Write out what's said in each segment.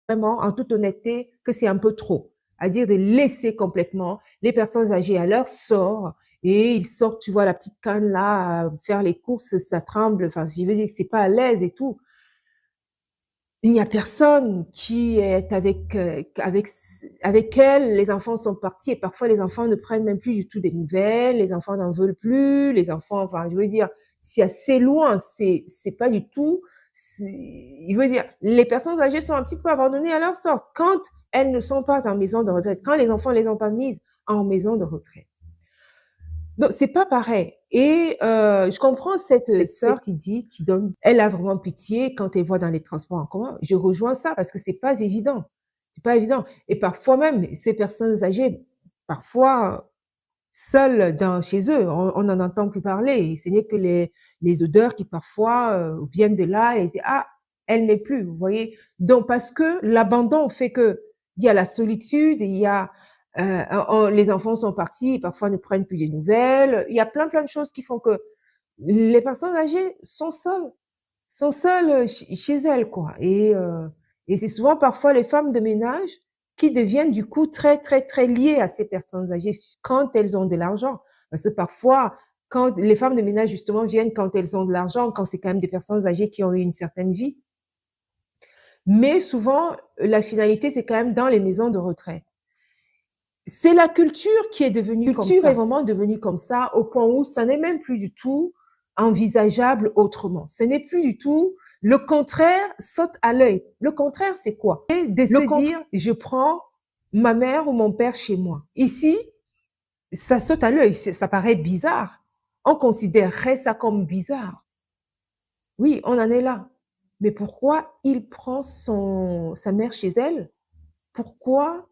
vraiment, en toute honnêteté, que c'est un peu trop. À dire de laisser complètement les personnes âgées à leur sort et ils sortent, tu vois, la petite canne là, à faire les courses, ça tremble, enfin, je veux dire que c'est pas à l'aise et tout. Il n'y a personne qui est avec elle, les enfants sont partis et parfois les enfants ne prennent même plus du tout des nouvelles, les enfants n'en veulent plus, les enfants, enfin, je veux dire, c'est assez loin, c'est pas du tout, je veux dire, les personnes âgées sont un petit peu abandonnées à leur sort quand elles ne sont pas en maison de retraite, quand les enfants ne les ont pas mises en maison de retraite. Donc, c'est pas pareil. Et je comprends cette sœur qui donne, elle a vraiment pitié quand elle voit dans les transports en commun. Je rejoins ça parce que c'est pas évident. C'est pas évident. Et parfois même, ces personnes âgées, parfois seules chez eux, on n'en entend plus parler. Et ce n'est que les odeurs qui parfois viennent de là et c'est, ah, elle n'est plus, vous voyez. Donc, parce que l'abandon fait que il y a la solitude, il y a les enfants sont partis, parfois ne prennent plus des nouvelles. Il y a plein de choses qui font que les personnes âgées sont seules chez elles, quoi. Et c'est souvent parfois les femmes de ménage qui deviennent du coup très liées à ces personnes âgées quand elles ont de l'argent. Parce que parfois, quand les femmes de ménage justement viennent quand elles ont de l'argent, quand c'est quand même des personnes âgées qui ont eu une certaine vie. Mais souvent, la finalité, c'est quand même dans les maisons de retraite. C'est la culture qui est devenue comme ça. La culture est vraiment devenue comme ça au point où ça n'est même plus du tout envisageable autrement. Ce n'est plus du tout, le contraire saute à l'œil. Le contraire, c'est quoi? De se dire, je prends ma mère ou mon père chez moi. Ici, ça saute à l'œil, ça paraît bizarre. On considérerait ça comme bizarre. Oui, on en est là. Mais pourquoi il prend sa mère chez elle? Pourquoi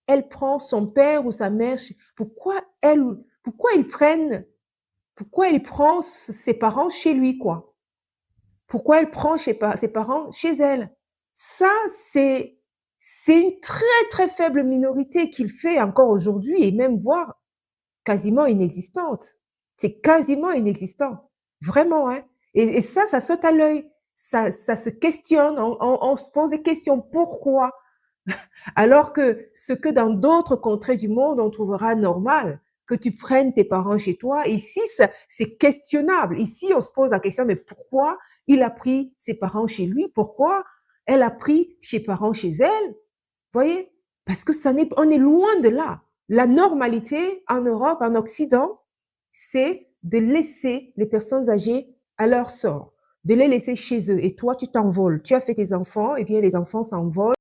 elle prend son père ou sa mère, pourquoi il prend ses parents chez lui, quoi? Pourquoi elle prend ses parents chez elle? Ça, c'est une très faible minorité qu'il fait encore aujourd'hui et même voire quasiment inexistante. C'est quasiment inexistant. Vraiment, hein. Et ça saute à l'œil. Ça se questionne, on se pose des questions. Pourquoi? Alors que ce que dans d'autres contrées du monde, on trouvera normal, que tu prennes tes parents chez toi, ici, c'est questionnable. Ici, on se pose la question, mais pourquoi il a pris ses parents chez lui? Pourquoi elle a pris ses parents chez elle? Voyez? Parce que on est loin de là. La normalité en Europe, en Occident, c'est de laisser les personnes âgées à leur sort, de les laisser chez eux. Et toi, tu t'envoles. Tu as fait tes enfants, et bien les enfants s'envolent.